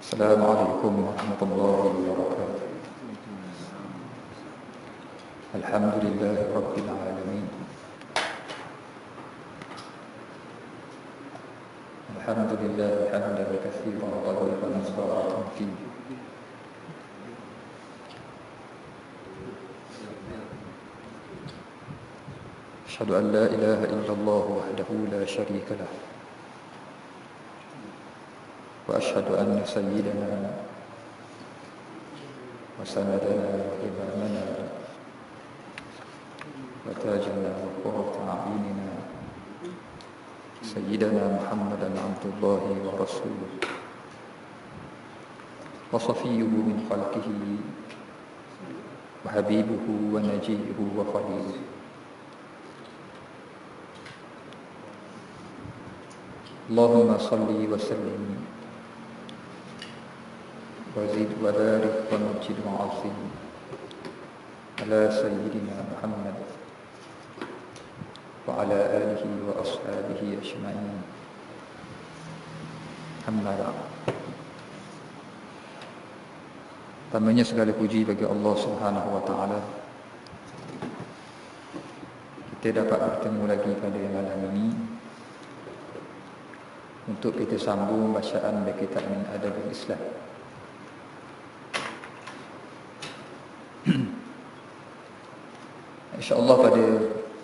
Assalamualaikum warahmatullahi wabarakatuh. Alhamdulillahi rabbil alamin. Alhamdulillahi hamdan katsiran tayyiban mubarakan fihi. Asyhadu an la ilaha illallah wahdahu la syarika lah. Wa asyhadu anna sayyidana wa sanadana wa imamana wa tajana wa qurrata a'yunina sayyidana Muhammadan abdullahi wa rasuluh wa safiyyuhu min khalqihi wa habibuhu wa najiyyuhu wa khaliluhu. Allahumma salli wa sallim wazid wa barik wa majid wa azim ala sayyidina Muhammad wa ala alihi wa ashabihi ajma'in. Amma ba'd. Pertamanya segala puji bagi Allah Subhanahu wa taala. Kita dapat bertemu lagi pada malam ini untuk kita sambung bacaan dari kitab Min Adabil Islam. InsyaAllah pada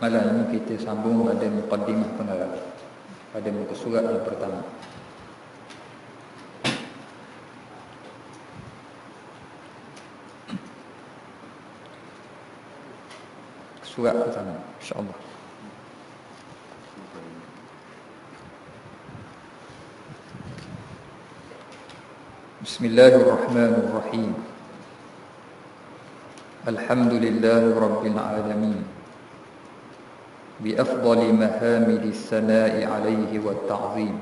malam ini kita sambung pada muqaddimah pengarang, pada muka surat yang pertama. Surat pertama, insyaAllah. Bismillahirrahmanirrahim. Alhamdulillahi rabbil alamin. Bi afdali mahamidis sana'i alaihi wat ta'zim.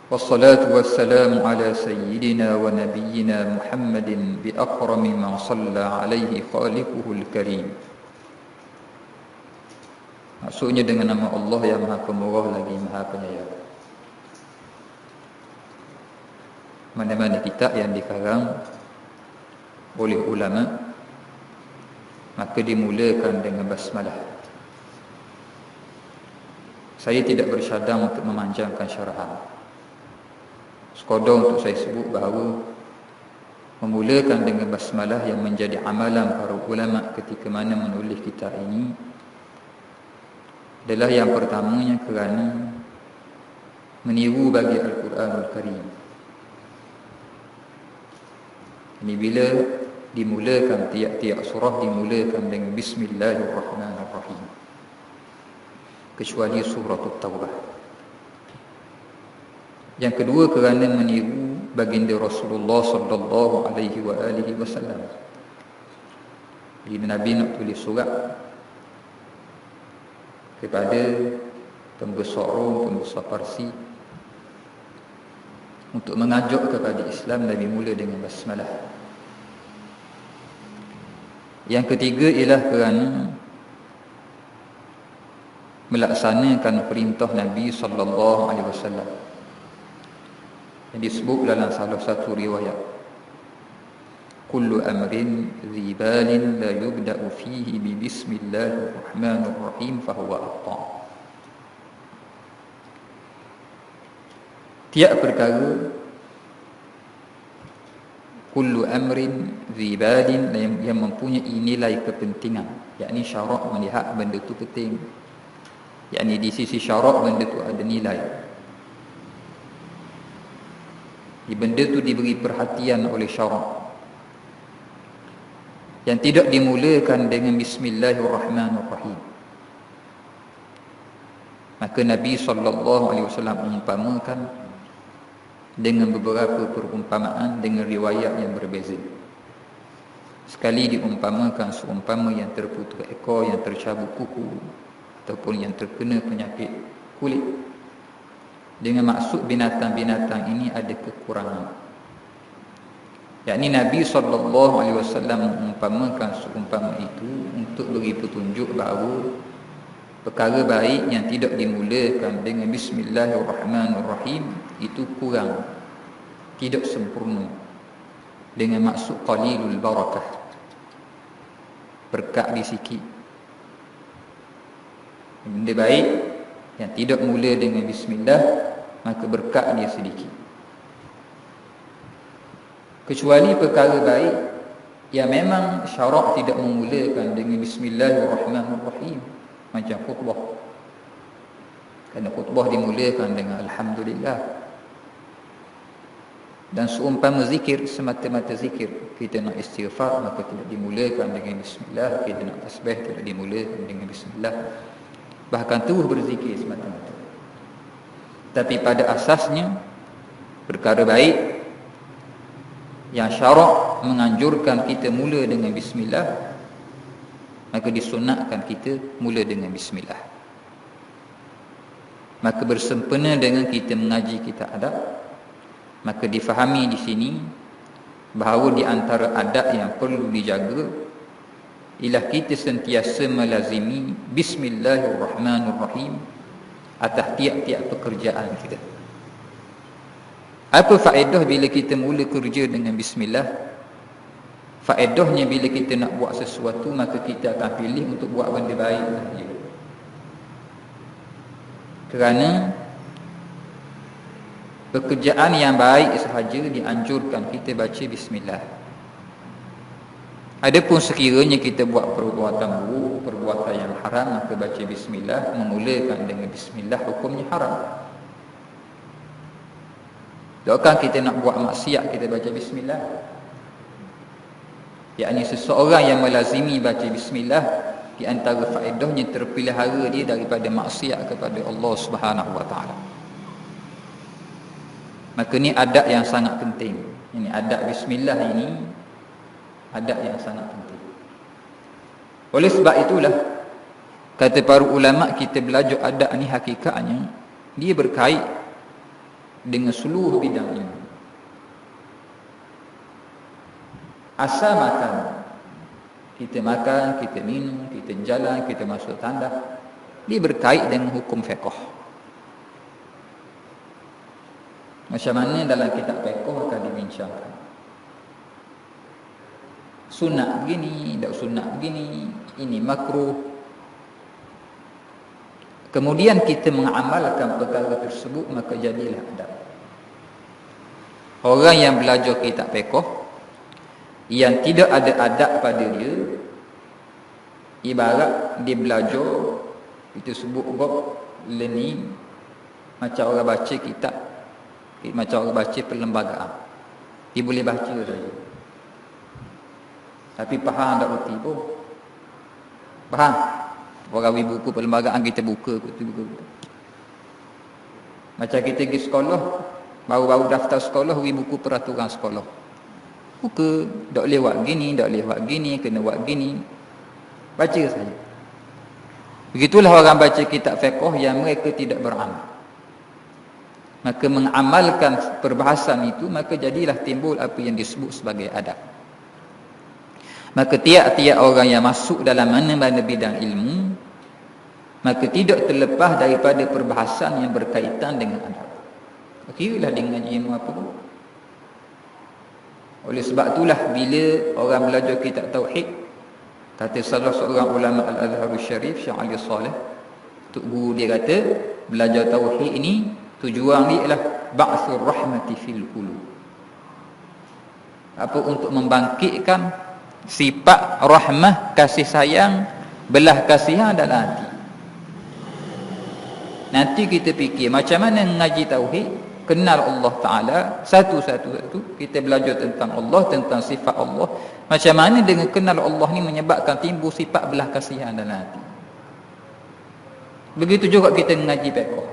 Wassalatu wassalamu ala sayyidina wa nabiyyina Muhammadin bi akrami man shalla alaihi khaliquhul karim. Maksudnya dengan nama Allah yang Maha Pemurah lagi Maha Penyayang. Mana-mana kitab yang dikarang oleh ulama maka dimulakan dengan basmalah. Saya tidak bersyadang untuk memanjangkan syarahan. Sekadar untuk saya sebut bahawa memulakan dengan basmalah yang menjadi amalan para ulama ketika mana menulis kitab ini adalah yang pertamanya kerana meniru bagi Al-Quranul Karim. Ini bila dimulakan tiap-tiap surah dimulakan dengan Bismillahirrahmanirrahim, kecuali surah At-Taubah. Yang kedua kerana meniru baginda Rasulullah sallallahu alaihi wa alihi wasallam. Bila Nabi nak tulis surat kepada pembesar Rom, pembesar Parsi, untuk mengajak kepada Islam, Nabi mula dengan basmalah. Yang ketiga ialah kerana melaksanakan perintah Nabi sallallahu alaihi wasallam yang disebut dalam salah satu riwayat, kullu amrin dhi balin la yubda'u fihi bi bismillahirrahmanirrahim fahuwa akhta'. Tiap perkara, kullu amrin dhi balin, yang mempunyai nilai kepentingan, yakni syarak melihat benda itu penting, yakni di sisi syarak benda itu ada nilai, di benda itu diberi perhatian oleh syarak, yang tidak dimulakan dengan Bismillahirrahmanirrahim, maka Nabi SAW umpamakan dengan beberapa perumpamaan dengan riwayat yang berbeza. Sekali diumpamakan seumpama yang terputus ekor, yang tercabut kuku, ataupun yang terkena penyakit kulit, dengan maksud binatang-binatang ini ada kekurangan, yakni Nabi SAW mengumpamakan seumpama itu untuk beri petunjuk bahawa perkara baik yang tidak dimulakan dengan Bismillahirrahmanirrahim itu kurang tidak sempurna dengan maksud qalilul barakah, berkat di sikit. Benda baik yang tidak mula dengan bismillah, maka berkat dia sedikit. Kecuali perkara baik yang memang syarak tidak memulakan dengan bismillahirrahmanirrahim, macam khutbah. Kerana khutbah dimulakan dengan alhamdulillah. Dan seumpama zikir, semata-mata zikir, kita nak istighfar maka tidak dimulakan dengan bismillah, kita nak tasbih tidak dimulakan dengan bismillah, bahkan terus berzikir semata-mata. Tapi pada asasnya perkara baik yang syarak menganjurkan kita mula dengan bismillah, maka disunatkan kita mula dengan bismillah. Maka bersempena dengan kita mengaji kitab adab, maka difahami di sini bahawa di antara adab yang perlu dijaga ialah kita sentiasa melazimi bismillahirrahmanirrahim atas tiap-tiap pekerjaan kita. Apa faedah bila kita mula kerja dengan bismillah? Faedahnya bila kita nak buat sesuatu, maka kita akan pilih untuk buat benda baik sahaja. Kerana pekerjaan yang baik sahaja dianjurkan kita baca bismillah. Adapun sekiranya kita buat perbuatan buruk, perbuatan yang haram, maka baca bismillah, memulakan dengan bismillah hukumnya haram. Doakan kita nak buat maksiat, kita baca bismillah. Yakni seseorang yang melazimi baca bismillah, di antara faedahnya terpelihara dia daripada maksiat kepada Allah Subhanahu wa taala. Maka ni adab yang sangat penting. Ini adab bismillah ini adab yang sangat penting. Oleh sebab itulah kata para ulama, kita belajar adab ni hakikatnya dia berkait dengan seluruh bidang ilmu. Asal makan, kita minum, kita jalan, kita masuk tandas, dia berkait dengan hukum fiqh. Macam mana dalam kitab fiqh akan dibincangkan. Sunat begini, tak sunat begini, ini makruh. Kemudian kita mengamalkan perkara tersebut, maka jadilah adab. Orang yang belajar kitab fiqh yang tidak ada adab pada dia, ibarat dia belajar, kita sebut bab learning, macam orang baca kitab, macam orang baca perlembagaan. Dia boleh baca saja, tapi faham tak reti pun. Faham? Orang bagi buku perlembagaan, kita buka. Macam kita pergi sekolah, baru-baru daftar sekolah, bagi buku peraturan sekolah. Buka, tak boleh buat gini, tak boleh buat gini, kena buat gini. Baca saja. Begitulah orang baca kitab fiqh yang mereka tidak beramal. Maka mengamalkan perbahasan itu, maka jadilah timbul apa yang disebut sebagai adab. Maka tiap-tiap orang yang masuk dalam mana-mana bidang ilmu, maka tidak terlepas daripada perbahasan yang berkaitan dengan adab. Kiralah dengan ilmu apa pun. Oleh sebab itulah bila orang belajar kitab tauhid, kata salah seorang ulama Al-Azhar Syarif, Syekh Ali Saleh, tok guru dia kata, belajar tauhid ini tujuan dia ialah ba'thur rahmati fil qulub. Apa? Untuk membangkitkan sifat rahmah, kasih sayang, belah kasihan dalam hati. Nanti kita fikir macam mana ngaji tauhid, kenal Allah Ta'ala satu-satu, kita belajar tentang Allah, tentang sifat Allah. Macam mana dengan kenal Allah ni menyebabkan timbul sifat belah kasihan dalam hati. Begitu juga kita mengaji fiqh,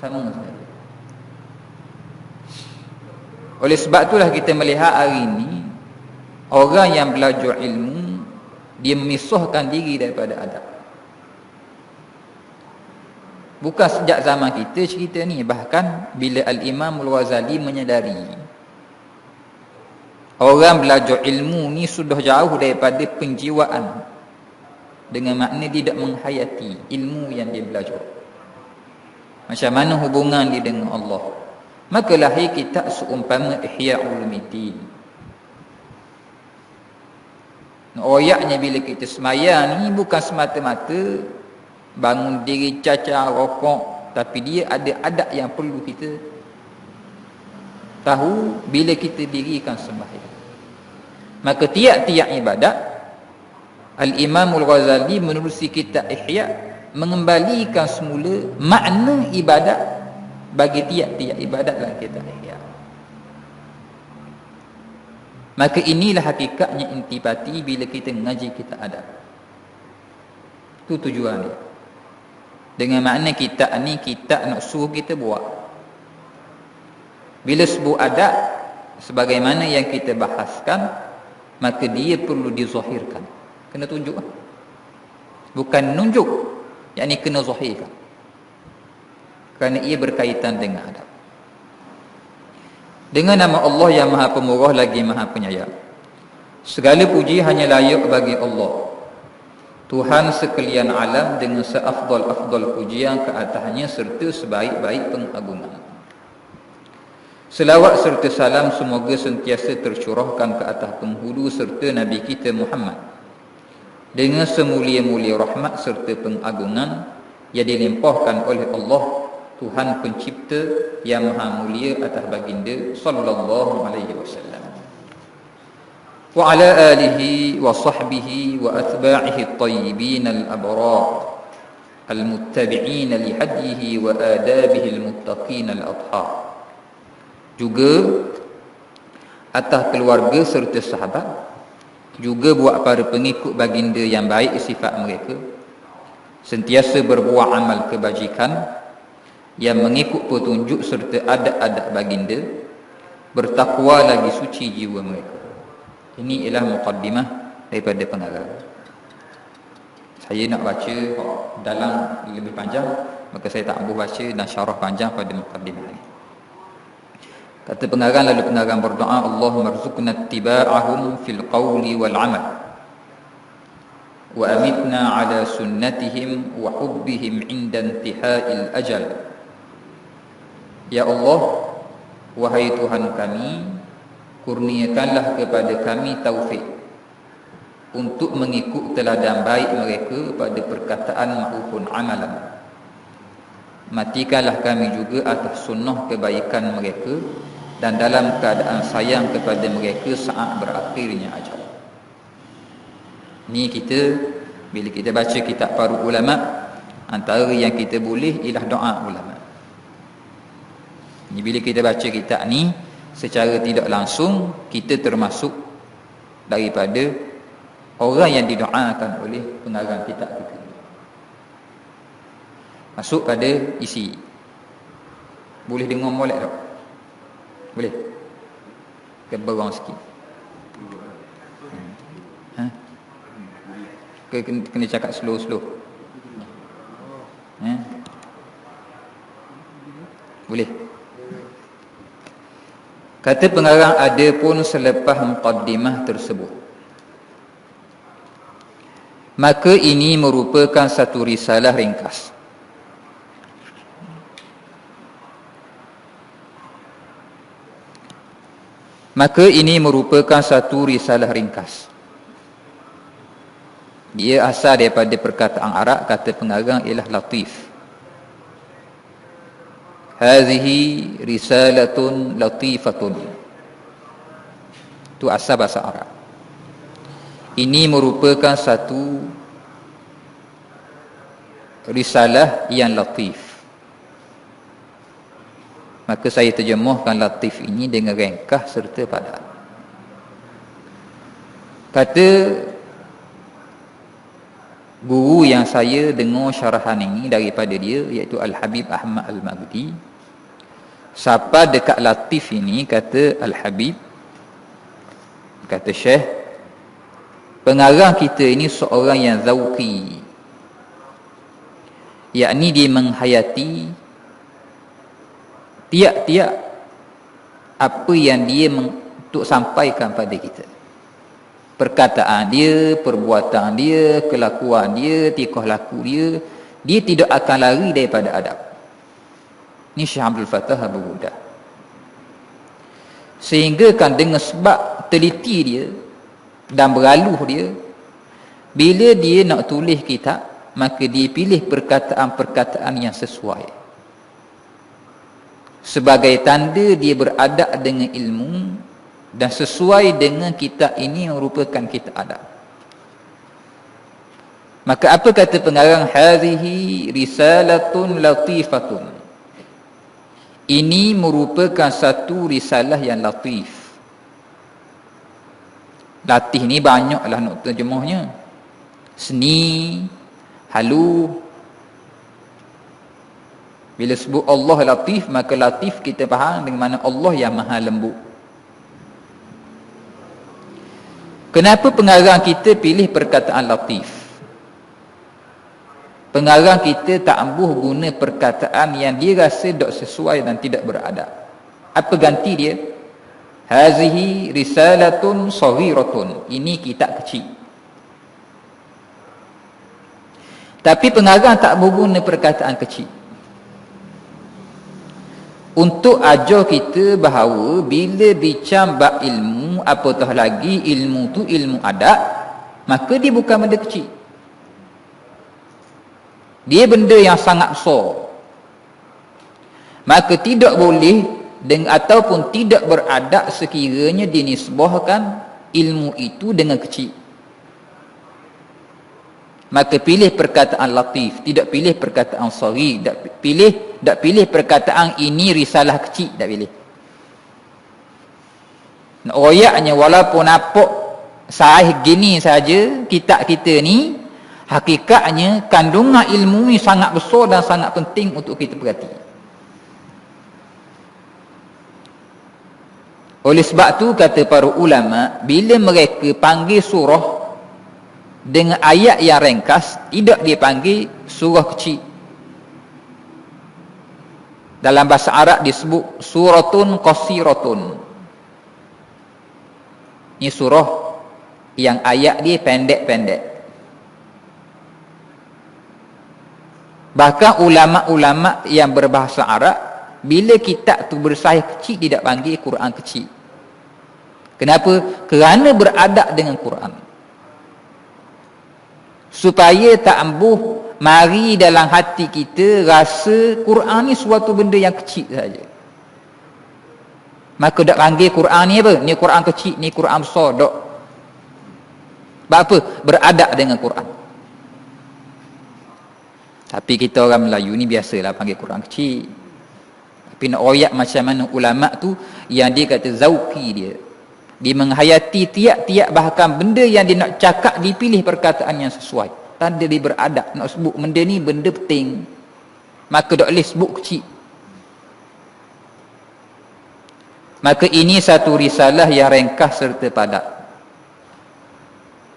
sama saja. Oleh sebab itulah kita melihat hari ini orang yang belajar ilmu, dia memisahkan diri daripada adab. Bukan sejak zaman kita cerita ni, bahkan bila Al-Imam Al-Ghazali menyadari orang belajar ilmu ni sudah jauh daripada penjiwaan, dengan makna tidak menghayati ilmu yang dia belajar. Macam mana hubungan dia dengan Allah, Maka lahir kitab seumpama Ihya Ulumuddin. Royaknya bila kita semayang ni bukan semata-mata bangun diri cacar rokok, tapi dia ada adab yang perlu kita tahu bila kita dirikan sembahyang. Maka tiap-tiap ibadat, Al-Imam Al-Ghazali menerusi kitab Ihya mengembalikan semula makna ibadat bagi tiap-tiap ibadat dalam kitab Ihya. Maka inilah hakikatnya intipati bila kita mengaji kitab adab. Itu tujuan dia. Dengan makna kitab ni, kitab nak suruh kita buat. Bila sebut adab sebagaimana yang kita bahaskan, maka dia perlu dizahirkan. Kena tunjuk. Bukan nunjuk, yakni kena zahirkan. Kerana ia berkaitan dengan adab. Dengan nama Allah yang Maha Pemurah lagi Maha Penyayang. Segala puji hanya layak bagi Allah, Tuhan sekalian alam, dengan seafdal-afdal pujian ke atasnya serta sebaik-baik pengagungan. Selawat serta salam semoga sentiasa tercurahkan ke atas penghulu serta Nabi kita Muhammad, dengan semulia-mulia rahmat serta pengagungan yang dilimpahkan oleh Allah Tuhan pencipta yang maha mulia atas baginda sallallahu alaihi wasallam, wa ala alihi wa sahbihi wa atba'ihi at-tayyibin al-abrar al-muttabi'in li hadihi wa adabihi al-muttaqin al-athhar. Juga atas keluarga serta sahabat, juga buat para pengikut baginda yang baik sifat mereka, sentiasa berbuat amal kebajikan, yang mengikut petunjuk serta adab-adab baginda, bertakwa lagi suci jiwa mereka. Ini ialah muqaddimah daripada pengarang. Saya nak baca dalam lebih panjang, maka saya tak boleh baca dan syarah panjang pada muqaddimah ini. Kata pengarang, lalu pengarang berdoa, Allahumma rzuqna ittiba'ahum fil qawli wal amal, wa amitna ala sunnatihim wa hubbihim inda intiha'il ajal. Ya Allah, wahai Tuhan kami, kurniakanlah kepada kami taufik untuk mengikut teladan baik mereka pada perkataan maupun amalan. Matikanlah kami juga atas sunnah kebaikan mereka dan dalam keadaan sayang kepada mereka saat berakhirnya ajal. Ni kita, bila kita baca kitab para ulama, antara yang kita boleh ialah doa ulama. Ni bila kita baca kitab ni, secara tidak langsung kita termasuk daripada orang yang didoakan oleh pengarang kitab kita. Masuk pada isi. Boleh dengar molek tak? Boleh? Ke berang sikit? Ha? Kena cakap slow-slow? Ha? Boleh? Kata pengarang, ada pun selepas muqaddimah tersebut, maka ini merupakan satu risalah ringkas. Maka ini merupakan satu risalah ringkas. Dia asal daripada perkataan Arab, kata pengarang ialah latif. Hazihi risalatun latifatun. Itu asal bahasa Arab. Ini merupakan satu risalah yang latif. Maka saya terjemahkan latif ini dengan ringkas serta padat. Kata guru yang saya dengar syarahan ini daripada dia, iaitu Al-Habib Ahmad Al-Maghdi. Siapa dekat latif ini, kata Al-Habib, kata Syekh, pengarang kita ini seorang yang zauqi, yakni dia menghayati tiap-tiap apa yang dia untuk sampaikan pada kita. Perkataan dia, perbuatan dia, kelakuan dia, tingkah laku dia, dia tidak akan lari daripada adab. Ini Syekh Abdul Fattah Abu Ghuddah. Sehingga kan dengan sebab teliti dia dan beraluh dia, bila dia nak tulis kitab, maka dia pilih perkataan-perkataan yang sesuai, sebagai tanda dia beradab dengan ilmu dan sesuai dengan kitab ini merupakan kitab adab. Maka apa kata pengarang? Hadhihi risalatun latifatun. Ini merupakan satu risalah yang latif. Latif ni banyaklah nak terjemahnya. Seni, halu. Bila sebut Allah latif, maka latif kita faham dengan mana Allah yang maha lembut. Kenapa pengarang kita pilih perkataan latif? Pengarang kita tak ambuh guna perkataan yang dia rasa tak sesuai dan tidak beradab. Apa ganti dia? Hazihi risalatun saghiratun. Ini kitab kecil. Tapi pengarang tak berguna perkataan kecil, untuk ajar kita bahawa bila bincang bab ilmu, apatah lagi ilmu tu ilmu adab, maka dia bukan benda kecil. Dia benda yang sangat besar. Maka tidak boleh ataupun tidak beradab sekiranya dinisbahkan ilmu itu dengan kecil. Maka pilih perkataan latif, tidak pilih perkataan saghir, tak pilih perkataan ini risalah kecil, tak pilih. Nak royaknya walaupun nampak sahih gini saja kitab kita ni, hakikatnya kandungan ilmu ni sangat besar dan sangat penting untuk kita perhati. Oleh sebab tu kata para ulama, bila mereka panggil surah dengan ayat yang ringkas, tidak dipanggil surah kecil. Dalam bahasa Arab disebut suratun qasiratun. Ini surah yang ayat dia pendek-pendek. Bahkan ulama-ulama yang berbahasa Arab, bila kitab tu bersaiz kecil, tidak panggil Quran kecil. Kenapa? Kerana beradab dengan Quran, supaya tak ambuh mari dalam hati kita rasa Quran ni suatu benda yang kecil saja. Maka tak panggil Quran ni apa? Ni Quran kecil, ni Quran besar. Tak. Sebab apa? Beradab dengan Quran. Tapi kita orang Melayu ni biasalah panggil Quran kecil. Tapi nak royak macam mana ulama tu, yang dia kata zauqi dia. Dia menghayati tiap-tiap bahkan benda yang dia nak cakap, dipilih perkataan yang sesuai. Tanda dia beradab. Nak sebut benda ni benda penting, maka tak boleh sebut kecil. Maka ini satu risalah yang ringkas serta padat.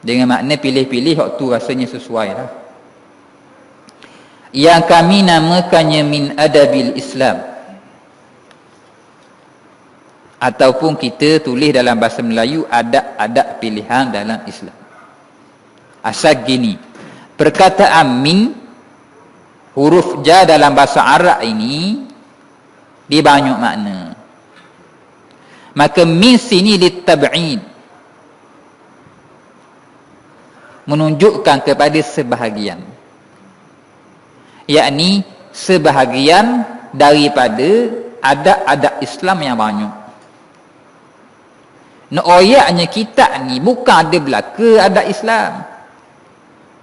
Dengan makna pilih-pilih waktu rasanya sesuai lah. Yang kami namakannya min adabil Islam, ataupun kita tulis dalam bahasa Melayu adab-adab pilihan dalam Islam. Asal gini, perkataan min, huruf ja dalam bahasa Arab ini dia banyak makna. Maka min sini litab'id, menunjukkan kepada sebahagian, yakni sebahagian daripada adab-adab Islam yang banyak. Nak oyaknya kitab ni bukan ada belaka adab Islam,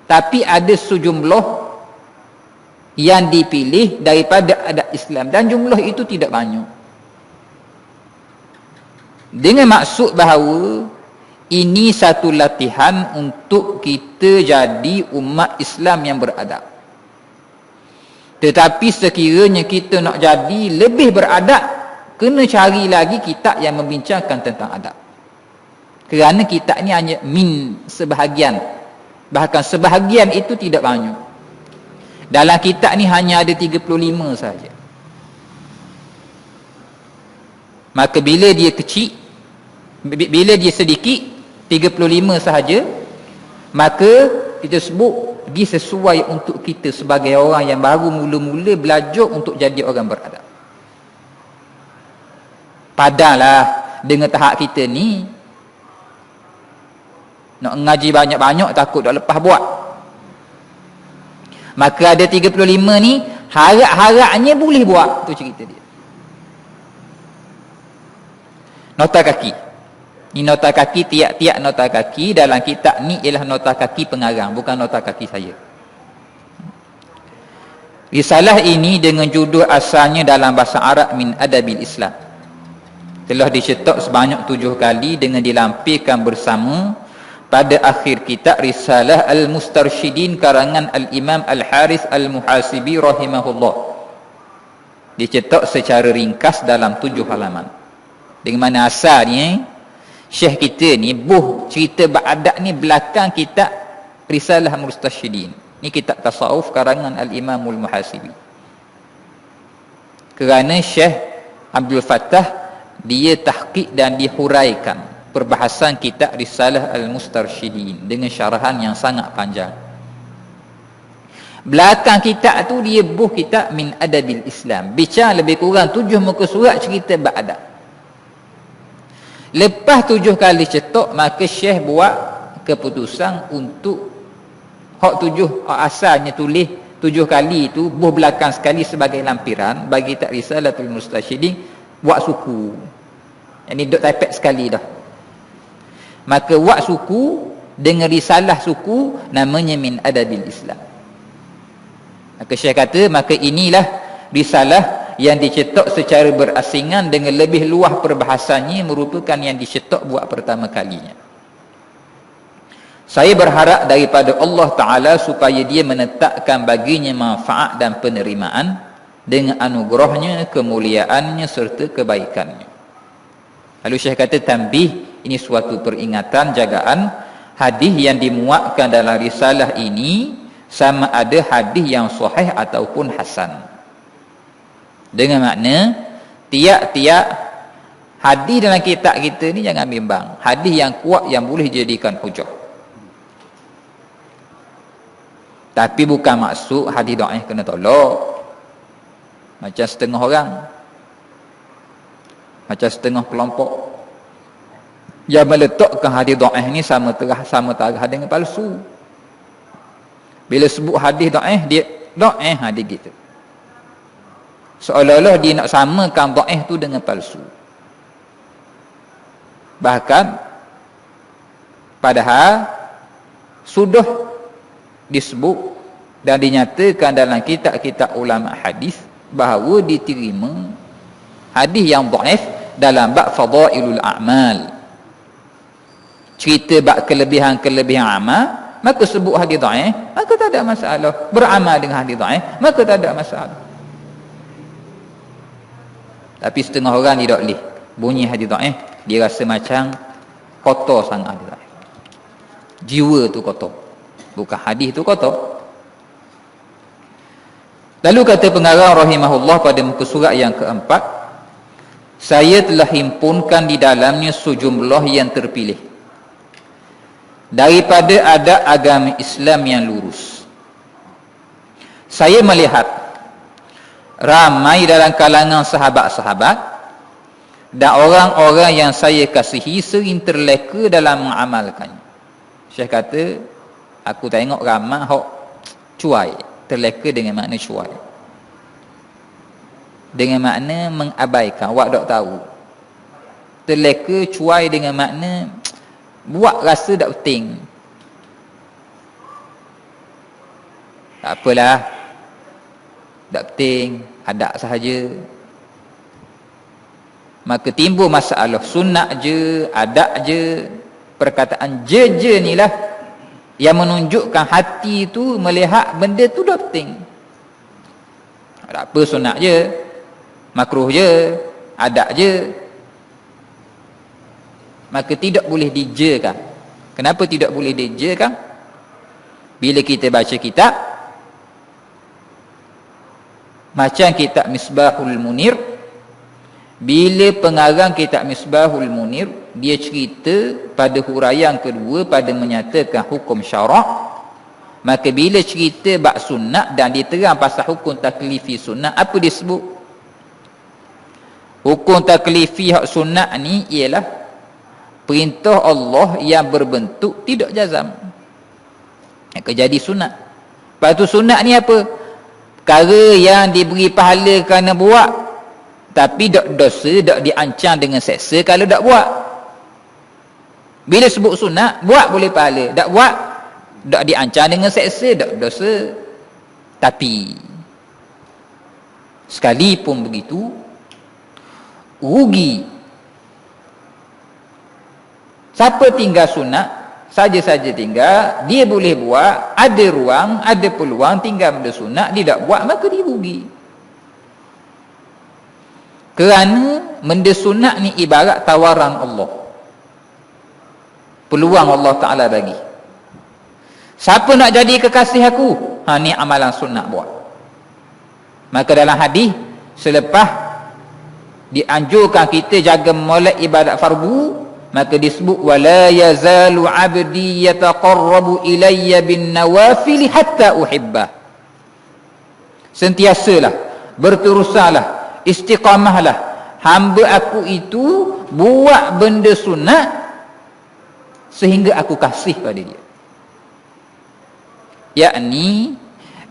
tapi ada sejumlah yang dipilih daripada adab Islam, dan jumlah itu tidak banyak. Dengan maksud bahawa ini satu latihan untuk kita jadi umat Islam yang beradab. Tetapi sekiranya kita nak jadi lebih beradab, kena cari lagi kitab yang membincangkan tentang adab. Kerana kitab ni hanya min sebahagian, bahkan sebahagian itu tidak banyak. Dalam kitab ni hanya ada 35 saja. Maka bila dia kecil, bila dia sedikit 35 sahaja, maka kita sebut dia sesuai untuk kita sebagai orang yang baru mula-mula belajar untuk jadi orang beradab. Padahal dengan tahap kita ni nak ngaji banyak-banyak takut dah lepas buat. Maka ada 35 ni harap-harapnya boleh buat, tu cerita dia. Nota kaki. Ni nota kaki, tiap-tiap nota kaki dalam kitab ni ialah nota kaki pengarang, bukan nota kaki saya. Risalah ini dengan judul asalnya dalam bahasa Arab Min Adabil Islam. Telah dicetak sebanyak 7 kali dengan dilampirkan bersama pada akhir kitab Risalah Al-Mustarsyidin karangan Al-Imam Al-Harith Al-Muhasibi rahimahullah. Dicetak secara ringkas dalam 7 halaman. Dengan mana asalnya Syekh kita ni buh cerita ba'adat ni belakang kitab Risalah Al-Mustarsyidin. Ni kitab tasawuf karangan Al-Imam Al-Muhasibi. Kerana Syekh Abdul Fattah dia tahqiq dan dihuraikan perbahasan kitab Risalah Al-Mustarsyidin dengan syarahan yang sangat panjang. Belakang kitab tu dia buh kitab Min Adabil Islam. Bicara lebih kurang 7 muka surat cerita ba'adat. Lepas 7 kali cetok, maka Syekh buat keputusan untuk hak 7 asalnya tulis 7 kali itu buh belakang sekali sebagai lampiran bagi kitab Risalatul Mustarsyidin buat suku. Yang ni duk typet sekali dah. Maka buat suku dengan risalah suku namanya Min Adabil Islam. Maka Syekh kata, maka inilah risalah yang dicetak secara berasingan dengan lebih luas perbahasannya merupakan yang dicetak buat pertama kalinya. Saya berharap daripada Allah Ta'ala supaya dia menetapkan baginya manfaat dan penerimaan dengan anugerahnya, kemuliaannya serta kebaikannya. Lalu Syekh kata, tanbih, ini suatu peringatan, jagaan, hadis yang dimuatkan dalam risalah ini sama ada hadis yang sahih ataupun hasan. Dengan makna tiap-tiap hadis dalam kitab kita ni jangan bimbang. Hadis yang kuat yang boleh jadikan hujah. Tapi bukan maksud hadis dhaif kena tolak. Macam setengah orang, macam setengah kelompok yang meletakkan hadis dhaif ni sama tarah dengan palsu. Bila sebut hadis dhaif, dia dhaif hadis gitu. Seolah-olah dia nak samakan dhaif tu dengan palsu. Bahkan padahal sudah disebut dan dinyatakan dalam kitab-kitab ulama hadis bahawa diterima hadis yang dhaif dalam bab fadailul a'mal. Cerita bab kelebihan-kelebihan amal, maka sebut hadis dhaif, maka tak ada masalah. Beramal dengan hadis dhaif, maka tak ada masalah. Tapi setengah orang dia tak boleh. Bunyi hadis dhaif, dia rasa macam kotor sangat hadis dhaif. Jiwa tu kotor. Bukan hadis tu kotor. Lalu kata pengarang rahimahullah pada muka surat yang keempat, saya telah himpunkan di dalamnya sejumlah yang terpilih daripada adat agama Islam yang lurus. Saya melihat ramai dalam kalangan sahabat-sahabat dan orang-orang yang saya kasihi sering terleka dalam mengamalkannya. Syekh kata, aku tengok ramai hok cuai. Terleka dengan makna cuai, dengan makna mengabaikan, awak tak tahu. Terleka cuai dengan makna buat rasa tak penting. Tak apalah, tak penting, adab sahaja. Maka timbul masalah sunat je, adab je, perkataan je ni lah yang menunjukkan hati tu melihat benda tu dah penting. Tak apa, sunat je, makruh je, adab je. Maka tidak boleh dijekan. Kenapa tidak boleh dijekan? Bila kita baca kitab macam kitab Misbahul Munir, bila pengarang kitab Misbahul Munir dia cerita pada huraian kedua pada menyatakan hukum syarak, maka bila cerita bab sunat dan diterang pasal hukum taklifi sunat, apa disebut? Hukum taklifi hak sunat ni ialah perintah Allah yang berbentuk tidak jazam. Jadi sunat. Lepas tu sunat ni apa? Perkara yang diberi pahala kerana buat, tapi tak dosa, tak diancam dengan seksa kalau tak buat. Bila sebut sunat, buat boleh pahala, tak buat tak diancam dengan seksa, tak dosa. Tapi sekalipun begitu, rugi. Siapa tinggal sunat, saja-saja tinggal, dia boleh buat, ada ruang, ada peluang tinggal benda sunat, dia tak buat, maka dia rugi. Kerana benda sunat ni ibarat tawaran Allah, peluang Allah Ta'ala bagi. Siapa nak jadi kekasih aku? Ni amalan sunat buat. Maka dalam hadis, selepas dianjurkan kita jaga molek ibadat fardu, maka disebut wala yazalu 'abdi yataqarrabu ilayya bin nawafil hatta uhibbah. Sentiasalah, berterusanlah, istiqamahlah hamba aku itu buat benda sunat sehingga aku kasih pada dia. Yakni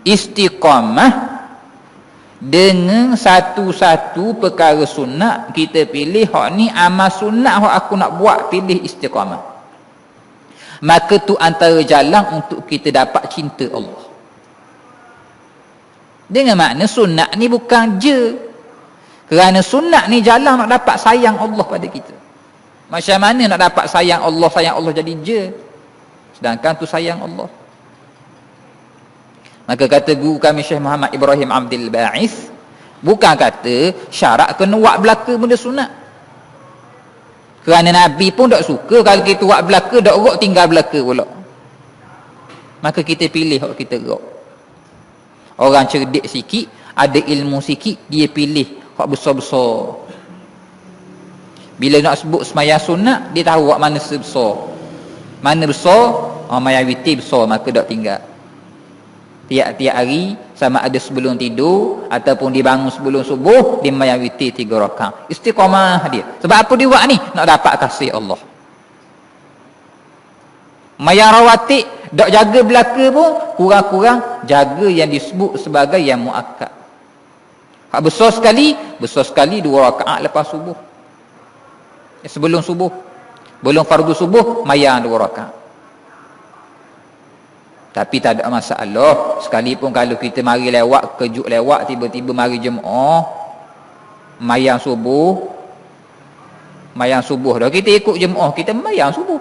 istiqamah dengan satu-satu perkara sunat kita pilih, hak ni amal sunat hak aku nak buat, pilih istiqamah. Maka tu antara jalan untuk kita dapat cinta Allah. Dengan makna sunat ni bukan je, kerana sunat ni jalan nak dapat sayang Allah pada kita. Macam mana nak dapat sayang Allah jadi je, sedangkan tu sayang Allah. Maka kata guru kami Syekh Muhammad Ibrahim Abdul Ba'is, bukan kata syarat kena buat belaka benda sunat. Kerana Nabi pun tak suka kalau kita buat belaka, tak rok tinggal belaka pula. Maka kita pilih hak kita rok. Orang cerdik sikit, ada ilmu sikit, dia pilih hak besar-besar. Bila nak sebut sembahyang sunat, dia tahu hak mana sebesar. Mana besar, sembahyang witir besar, maka tak tinggal. Tiap-tiap hari, sama ada sebelum tidur ataupun dia bangun sebelum subuh, dia sembahyang witir 3 rakaat. Istiqamah dia. Sebab apa dia buat ni? Nak dapat kasih Allah. Sembahyang rawatib, tak jaga belaka pun, kurang-kurang jaga yang disebut sebagai yang muakkad. Hak besar sekali 2 rakaat lepas subuh. Sebelum subuh, belum fardu subuh, sembahyang 2 rakaat. Tapi tak ada masalah. Sekalipun kalau kita mari lewat, kejut lewat, tiba-tiba mari jemaah mayang subuh dah, kita ikut jemaah, kita mayang subuh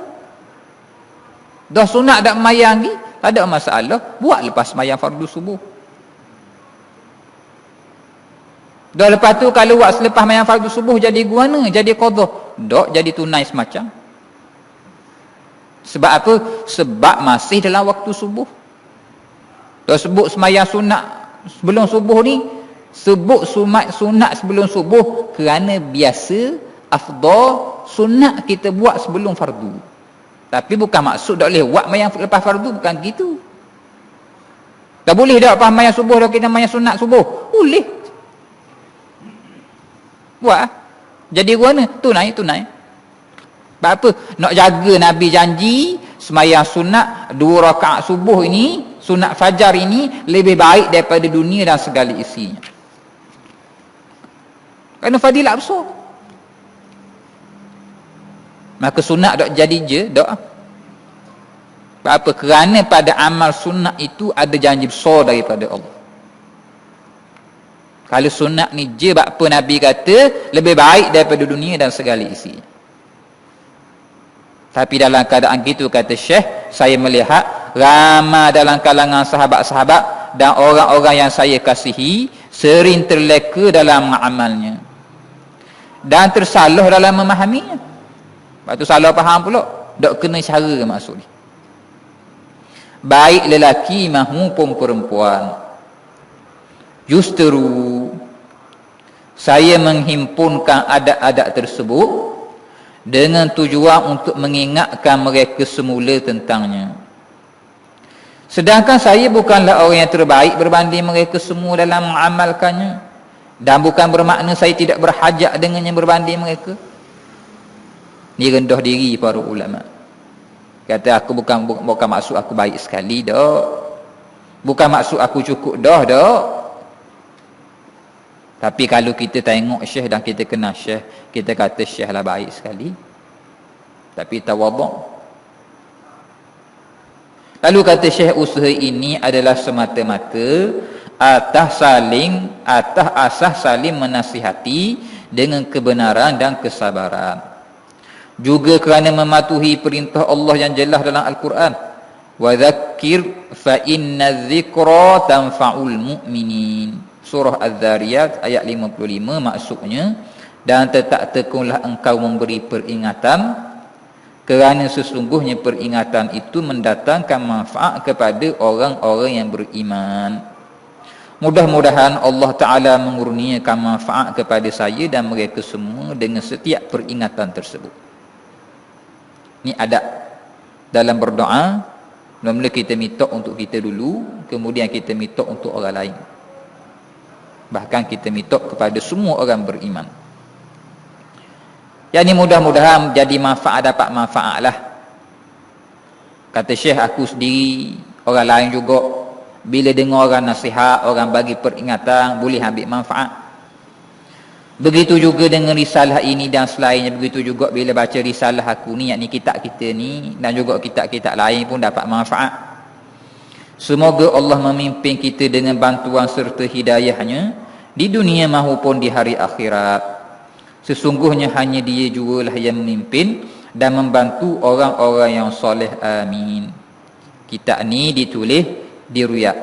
dah, sunat dak mayang ni, tak ada masalah, buat lepas mayang fardu subuh. Dah lepas tu kalau buat selepas mayang fardu subuh jadi guana, jadi qadha, dak jadi tunai semacam. Sebab apa? Sebab masih dalam waktu subuh. Dah sebut sembahyang sunat sebelum subuh ni, sebut sunat sebelum subuh kerana biasa afdal sunat kita buat sebelum fardu. Tapi bukan maksud tak boleh buat mayang lepas fardu, bukan gitu. Tak boleh dah lepas mayang subuh dah kita mayang sunat subuh. Boleh. Buat. Jadi guana, tunai. Sebab apa? Nak jaga Nabi janji sembahyang sunat 2 rakaat subuh ini, sunat fajar ini lebih baik daripada dunia dan segala isinya. Kerana fadilat besar. Maka sunat tak jadi je, tak. Sebab apa? Kerana pada amal sunat itu ada janji besar daripada Allah. Kalau sunat ni je, apa Nabi kata lebih baik daripada dunia dan segala isinya. Tapi dalam keadaan gitu, kata Syekh, saya melihat ramai dalam kalangan sahabat-sahabat dan orang-orang yang saya kasihi sering terleka dalam mengamalnya dan tersalah dalam memahaminya. Lepas tu salah faham pula, tak kena cara maksud ni. Baik lelaki maupun perempuan, justeru saya menghimpunkan adat-adat tersebut dengan tujuan untuk mengingatkan mereka semula tentangnya. Sedangkan saya bukanlah orang yang terbaik berbanding mereka semua dalam mengamalkannya. Dan bukan bermakna saya tidak berhajat dengan yang berbanding mereka. Ni rendah diri para ulama. Kata aku bukan maksud aku baik sekali dah. Bukan maksud aku cukup dah. Tapi kalau kita tengok syekh dan kita kenal syekh, kita kata syekh lah baik sekali. Tapi tawaduk. Lalu kata syekh, usaha ini adalah semata-mata atas asas saling menasihati dengan kebenaran dan kesabaran. Juga kerana mematuhi perintah Allah yang jelas dalam Al-Quran. Wa dzakir fa inna dzikra tanfa'ul mu'minin. Surah Az-Zariyat ayat 55, maksudnya, dan tetap tekunlah engkau memberi peringatan, kerana sesungguhnya peringatan itu mendatangkan manfaat kepada orang-orang yang beriman. Mudah-mudahan Allah Ta'ala mengurniakan manfaat kepada saya dan mereka semua dengan setiap peringatan tersebut. Ini adab dalam berdoa. Mula-mula kita minta untuk kita dulu, kemudian kita minta untuk orang lain. Bahkan kita minta kepada semua orang beriman. Yang ini mudah-mudahan jadi manfaat, dapat manfaat lah. Kata syekh, aku sendiri, orang lain juga, bila dengar orang nasihat, orang bagi peringatan, boleh ambil manfaat. Begitu juga dengan risalah ini dan selainnya. Begitu juga bila baca risalah aku ni, yakni kitab kita ni, dan juga kitab-kitab lain pun dapat manfaat. Semoga Allah memimpin kita dengan bantuan serta hidayahnya di dunia maupun di hari akhirat. Sesungguhnya hanya Dia jugalah yang memimpin dan membantu orang-orang yang soleh. Amin. Kitab ni ditulis di Riyadh,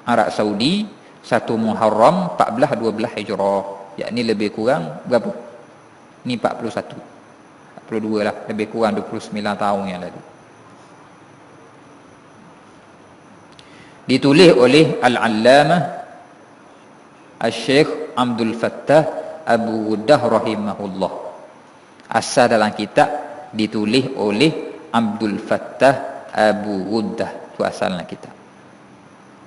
Arab Saudi, 1 Muharram 14-12 Hijrah. Yakni lebih kurang berapa? Ni 41, 42 lah, lebih kurang 29 tahun yang lalu. Ditulis oleh Al-Allamah Al-Syekh Abdul Fattah Abu Ghuddah rahimahullah. Asal dalam kitab ditulis oleh Abdul Fattah Abu Ghuddah. Itu asal dalam kitab.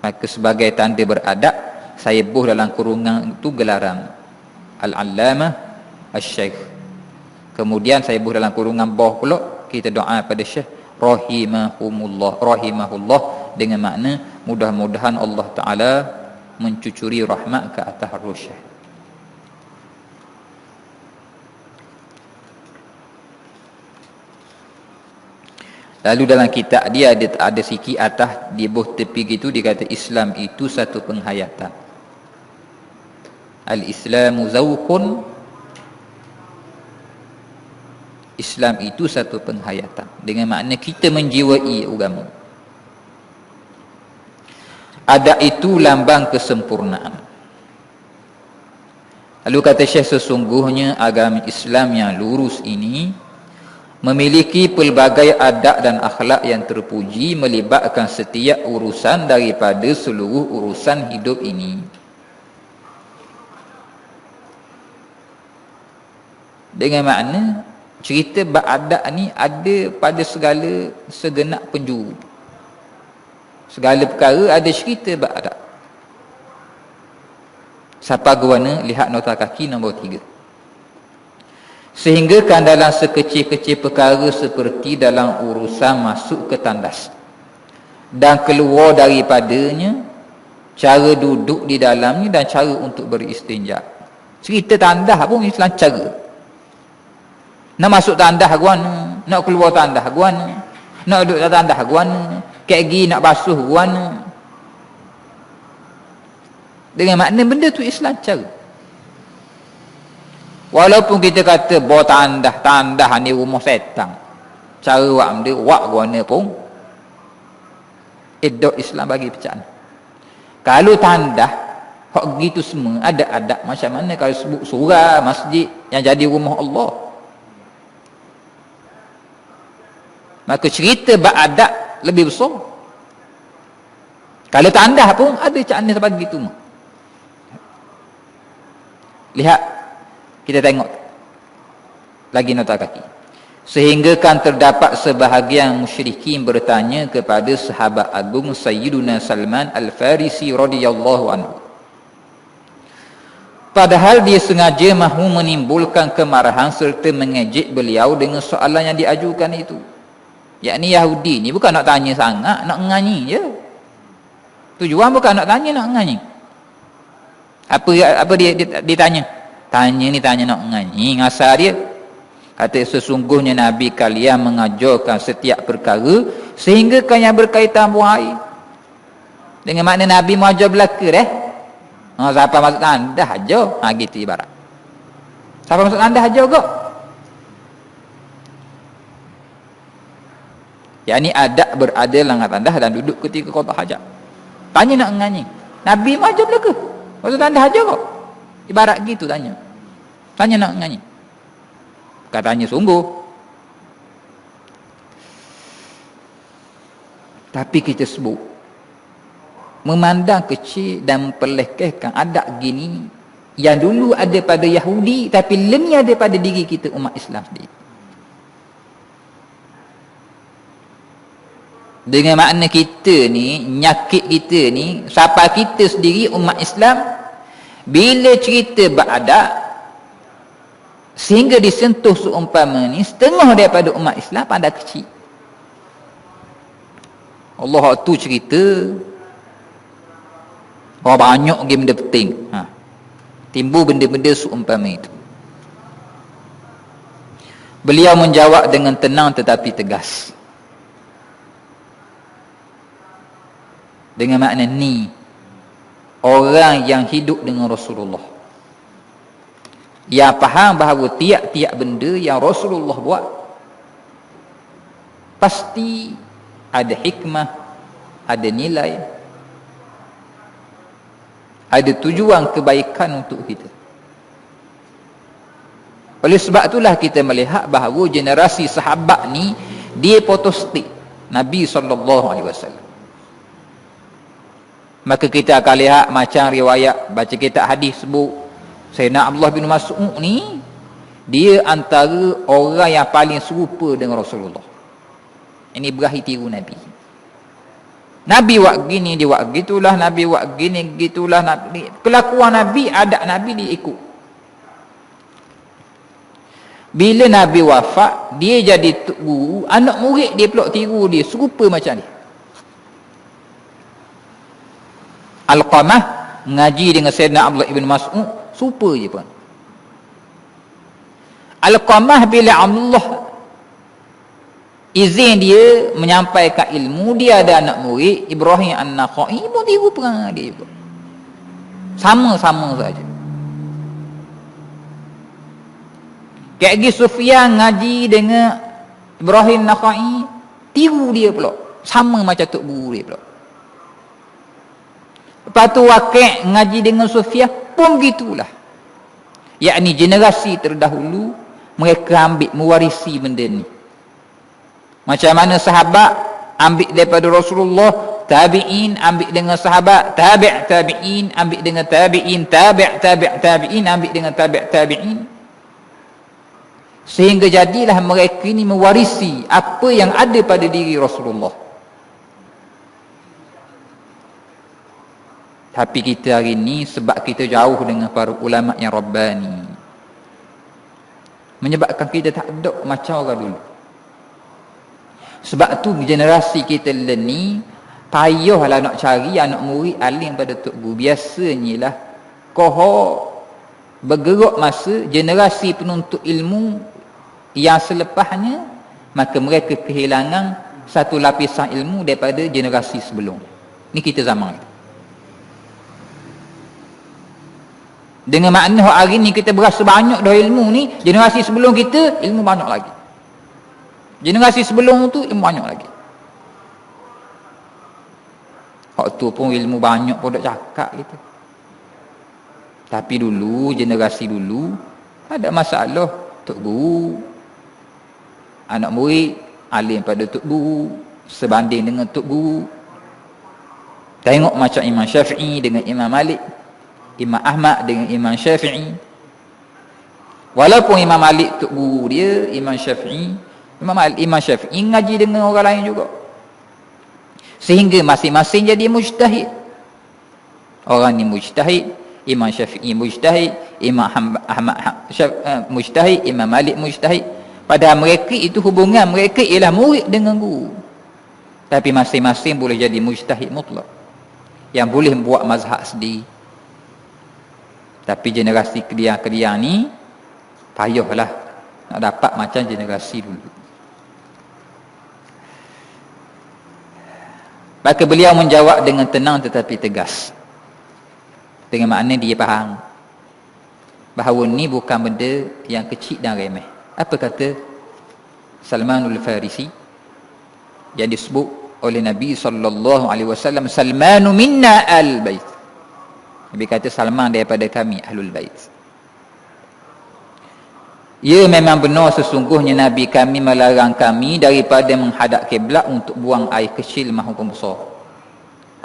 Maka sebagai tanda beradab, saya buh dalam kurungan itu gelaran Al-Allamah Al-Syekh. Kemudian saya buh dalam kurungan bawah pula, kita doa pada Syekh rahimahullah, dengan makna mudah-mudahan Allah Ta'ala mencucuri rahmat ke atas roh Syekh. Lalu dalam kitab dia ada sikit atas, di bawah tepi gitu, dia kata Islam itu satu penghayatan. Al-Islamu zawqun. Islam itu satu penghayatan, dengan makna kita menjiwai agama. Adab itu lambang kesempurnaan. Lalu kata Syekh, sesungguhnya agama Islam yang lurus ini memiliki pelbagai adab dan akhlak yang terpuji, melibatkan setiap urusan daripada seluruh urusan hidup ini. Dengan makna cerita bab adab ni ada pada segala segenap penjuru. Segala perkara ada cerita bab adab. Siapa guana lihat nota kaki nombor 3. Sehingga kan dalam sekecil-kecil perkara seperti dalam urusan masuk ke tandas dan keluar daripadanya, cara duduk di dalamnya dan cara untuk beristinja. Cerita tandas pun Islam cara. Nak masuk tandas guana, nak keluar tandas guana, nak duduk dalam tandas guana, kaki nak basuh guana. Dengan makna benda tu Islam cara. Walaupun kita kata bawa tandah ni rumah setan, cara wak benda wak guana pun edok Islam bagi pecahan. Kalau tandah hak gitu semua ada adab macam mana kalau sebut surau masjid yang jadi rumah Allah. Maka cerita bab adab lebih besar. Kalau tandah pun ada cara sebab gitu. Lihat, kita tengok lagi nota kaki. Sehingga kan terdapat sebahagian musyrikin bertanya kepada sahabat agung Sayyiduna Salman Al-Farisi radhiyallahu anhu, Padahal dia sengaja mahu menimbulkan kemarahan serta mengejek beliau dengan soalan yang diajukan itu. Yakni Yahudi ni bukan nak tanya sangat, nak nganyi je. Tujuan bukan nak tanya, nak nganyi. Apa dia ditanya? Tanya nak nganyi, ngasar dia. Kata sesungguhnya Nabi kalian mengajarkan setiap perkara sehingga kan yang berkaitan buang air. Dengan makna Nabi mengajar belaka siapa masuk tandas aja. Gitu ibarat. Siapa masuk tandas aja kok. Yang ni adab berada dalam tandas dan duduk ketika qada hajat. Tanya nak nganyi. Nabi mengajar belaka. Masuk tandas aja kok. Ibarat gitu tanya. Tanya nak nganyi. Katanya sungguh. Tapi kita sebut memandang kecil dan memperlekehkan adab gini yang dulu ada pada Yahudi tapi leni ada pada diri kita umat Islam sendiri. Dengan makna kita ni, nyakit kita ni, siapa kita sendiri umat Islam bila cerita beradab sehingga disentuh seumpama ni, setengah daripada umat Islam pandang kecil. Allah tu cerita banyak benda penting. Timbul benda-benda seumpama itu. Beliau menjawab dengan tenang tetapi tegas. Dengan makna ni, orang yang hidup dengan Rasulullah, yang faham bahawa tiap-tiap benda yang Rasulullah buat pasti ada hikmah, ada nilai, ada tujuan kebaikan untuk kita. Oleh sebab itulah kita melihat bahawa generasi sahabat ni dia potostik Nabi SAW. Maka kita akan lihat macam riwayat baca kitab hadis sebut Sayyidina Abdullah bin Mas'ud ni dia antara orang yang paling serupa dengan Rasulullah. Ini berakhir tiru Nabi. Nabi buat gini, dia buat gitulah. Nabi buat gini, gitulah. Nabi. Kelakuan Nabi, adab Nabi dia ikut. Bila Nabi wafat, dia jadi guru, anak murid dia pula tiru dia, serupa macam dia. Alqamah mengaji dengan Sayyidina Abdullah ibn Mas'ud, serupa je pun. Alqamah bila Abdullah izin dia menyampaikan ilmu, dia ada anak murid Ibrahim An-Nakhai pun tiru perangai dia juga. Sama-sama saja. Kaki Sufyan ngaji dengan Ibrahim An-Nakhai, tiru dia pula. Sama macam tok guru dia pula. Lepas tu Waqi' ngaji dengan Sufyan pun gitulah. Yakni generasi terdahulu mereka ambil mewarisi benda ni. Macam mana sahabat ambil daripada Rasulullah, tabi'in ambil dengan sahabat, tabi'in ambil dengan tabi'in, tabi'in ambil dengan tabi'in. Sehingga jadilah mereka ini mewarisi apa yang ada pada diri Rasulullah. Tapi kita hari ini sebab kita jauh dengan para ulama yang Rabbani, menyebabkan kita tak ada macam orang dulu. Sebab tu generasi kita ni payahlah nak cari anak murid alim pada tok guru. Biasanya lah kohor bergerak masa generasi penuntut ilmu yang selepasnya, maka mereka kehilangan satu lapisan ilmu daripada generasi sebelum. Ni kita zaman itu. Dengan makna hari ni kita berasa banyak dah ilmu ni, generasi sebelum kita ilmu banyak lagi. Generasi sebelum tu ilmu banyak lagi. Waktu pun ilmu banyak pun tak cakap gitu. Tapi dulu, generasi dulu ada masalah tok guru, anak murid alim pada tok guru, sebanding dengan tok guru. Tengok macam Imam Syafi'i dengan Imam Malik, Imam Ahmad dengan Imam Syafi'i. Walaupun Imam Malik tok guru dia, Imam Syafi'i ngaji dengan orang lain juga. Sehingga masing-masing jadi mujtahid. Orang ni mujtahid, Imam Syafi'i mujtahid, Imam Ahmad mujtahid, Imam Malik mujtahid. Padahal mereka itu hubungan mereka ialah murid dengan guru. Tapi masing-masing boleh jadi mujtahid mutlak, yang boleh buat mazhab sendiri. Tapi generasi kedia-kedia ni payahlah nak dapat macam generasi dulu. Maka beliau menjawab dengan tenang tetapi tegas. Dengan makna dia faham bahawa ni bukan benda yang kecil dan remeh. Apa kata Salmanul Farisi yang disebut oleh Nabi SAW, Salmanu minna al-bait. Nabi kata Salman daripada kami Ahlul Bait. Ya, memang benar sesungguhnya Nabi kami melarang kami daripada menghadap kiblat untuk buang air kecil maupun besar,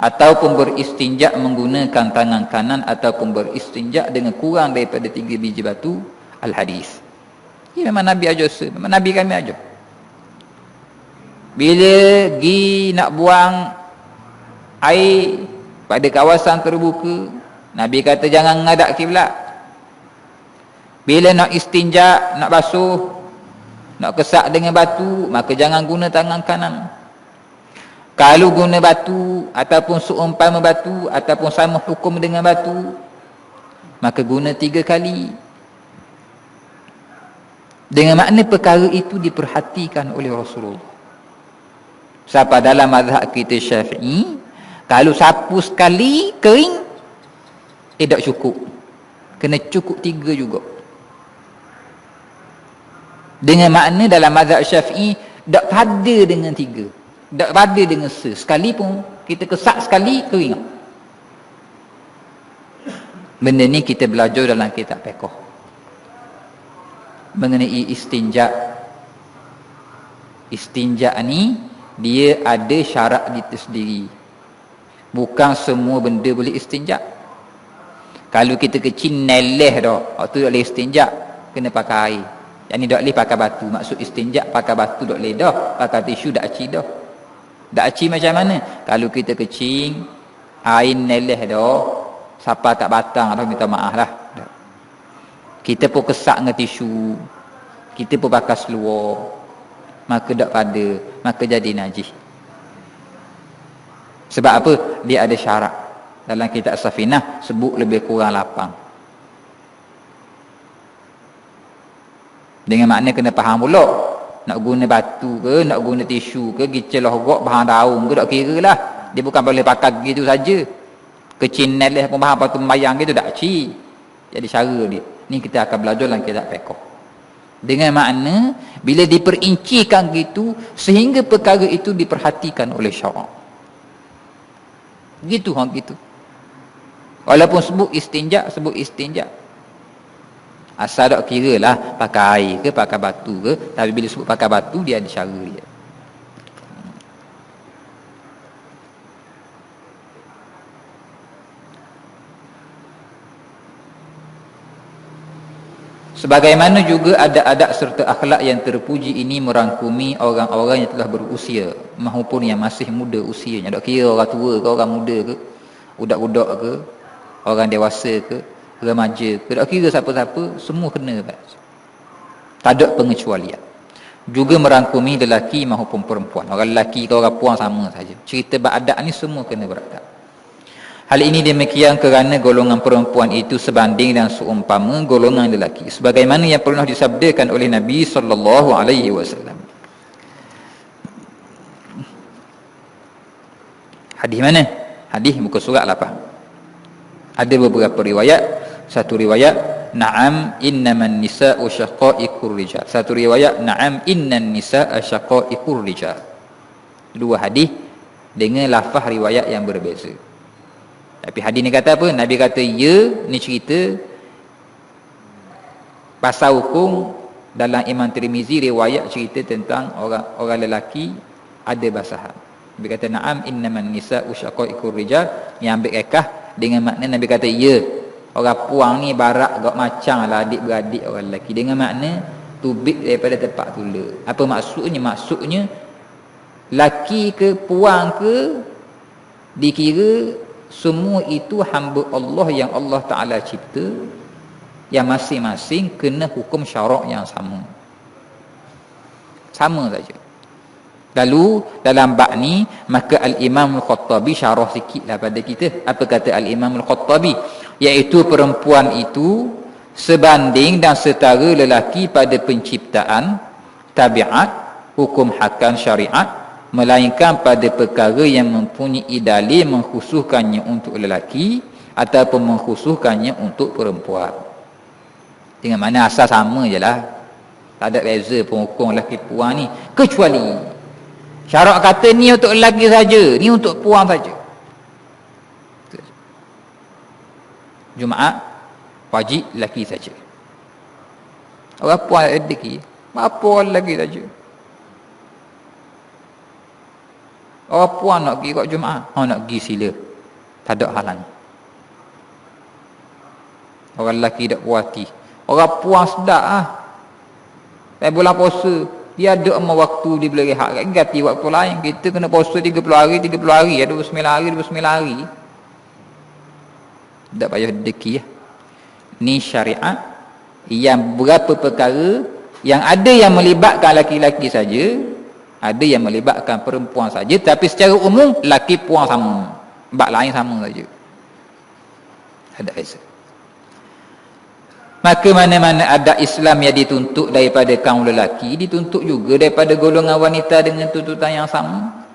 ataupun beristinja menggunakan tangan kanan, ataupun beristinja dengan kurang daripada 3 biji batu. Al-hadis. Ya, memang Nabi ajar, memang Nabi kami ajar. Bila pergi nak buang air pada kawasan terbuka, Nabi kata jangan menghadap kiblat. Bila nak istinja, nak basuh, nak kesak dengan batu, maka jangan guna tangan kanan. Kalau guna batu ataupun seumpama batu ataupun sama hukum dengan batu, maka guna 3 kali. Dengan makna perkara itu diperhatikan oleh Rasulullah. Siapa dalam mazhab kita Syafi'i, kalau sapu sekali kering, tak cukup, kena cukup 3 juga. Dengan makna dalam mazhab Syafi'i tak pada dengan 3, tak pada dengan sekali pun kita kesak sekali kering. Benda ni kita belajar dalam kitab fiqh mengenai istinja. Istinja ni dia ada syarat dia tersendiri. Bukan semua benda boleh istinja. Kalau kita kecil neleh dah, waktu tak boleh istinja, kena pakai air. Yang ni tak boleh pakai batu. Maksud istinja pakai batu tak boleh dah. Pakai tisu dak aci dah. Dak aci macam mana? Kalau kita kecil, air neleh dah, siapa kat batang dah, minta maaf lah. Kita pun kesak dengan tisu, kita pun pakai seluar, maka tak pada, maka jadi najis. Sebab apa? Dia ada syarat. Dalam kitab Safinah sebut lebih kurang 8. Dengan makna kena faham pula, nak guna batu ke, nak guna tisu ke, gicel logok bahan daun ke, tak kira lah. Dia bukan boleh pakai gitu saja. Kecil neleh pun bahan batu mayang gitu, tak ci. Jadi cara dia ni kita akan belajar dalam kitab fiqh. Dengan makna bila diperincikan gitu sehingga perkara itu diperhatikan oleh syarak. Gitu hang gitu. Walaupun sebut istinja, sebut istinja. Asal tak kira lah pakai air ke pakai batu ke, tapi bila sebut pakai batu dia ada cara dia. Sebagaimana juga adab-adab serta akhlak yang terpuji ini merangkumi orang-orang yang telah berusia maupun yang masih muda usianya. Tak kira orang tua ke, orang muda ke, budak-budak ke, orang dewasa ke, remaja ke, tak kira siapa-siapa, semua kena. Tak ada pengecualian. Juga merangkumi lelaki maupun perempuan. Orang lelaki ke orang perempuan sama saja. Cerita beradab ni semua kena beradab. Hal ini demikian kerana golongan perempuan itu sebanding dan seumpama golongan lelaki, sebagaimana yang pernah disabdakan oleh Nabi SAW. Hadis mana? Hadis muka surat 8. Ada beberapa riwayat. Satu riwayat, na'am innaman nisa'u syaqa'iqur rijal. Satu riwayat, na'am innan nisa'a syaqa'iqur rijal. Dua hadis dengan lafaz riwayat yang berbeza. Tapi hadis ni kata apa? Nabi kata, ya, ni cerita pasal hukum dalam Imam Tirmizi, riwayat cerita tentang orang lelaki ada basahan. Nabi kata, na'am innaman nisa'u syaqa'iqur rijal. Yang ambil rekah dengan makna Nabi kata, ya, orang puang ni barak gak macam lah adik-beradik orang lelaki. Dengan makna tubik daripada tempat tula. Apa maksudnya? Maksudnya laki ke puang ke dikira semua itu hamba Allah yang Allah Ta'ala cipta, yang masing-masing kena hukum syarak yang sama saja. Lalu dalam bab ni maka Al-Imam Al-Khattabi syarah sikitlah pada kita. Apa kata Al-Imam Al-Khattabi? Iaitu perempuan itu sebanding dan setara lelaki pada penciptaan, tabiat, hukum hakam syariat, melainkan pada perkara yang mempunyai dalil mengkhususkannya untuk lelaki ataupun mengkhususkannya untuk perempuan. Dengan mana asal sama je lah, tak ada beza pun hukum lelaki perempuan ni, kecuali syarak kata ni untuk lelaki saja, ni untuk perempuan saja. Jumaat wajib lelaki saja. Orang perempuan rezeki, apa orang lelaki saja. Orang puan nak pergi kat Jumaat, orang nak pergi sila, tak ada halang. Orang lelaki tak puati, orang puan sedap lah. Saya bulan puasa, dia ada amal waktu di boleh rehat, ganti waktu lain. Kita kena puasa 30 hari, 30 hari, ada 29 hari, 29 hari. Tak payah deki lah. Ni syariat yang berapa perkara, yang ada yang melibatkan laki-laki saja, ada yang melibatkan perempuan saja, tapi secara umum laki puan sama, bab lain sama saja, ada beza. Maka mana-mana adat Islam yang dituntut daripada kaum lelaki, dituntut juga daripada golongan wanita dengan tuntutan yang sama.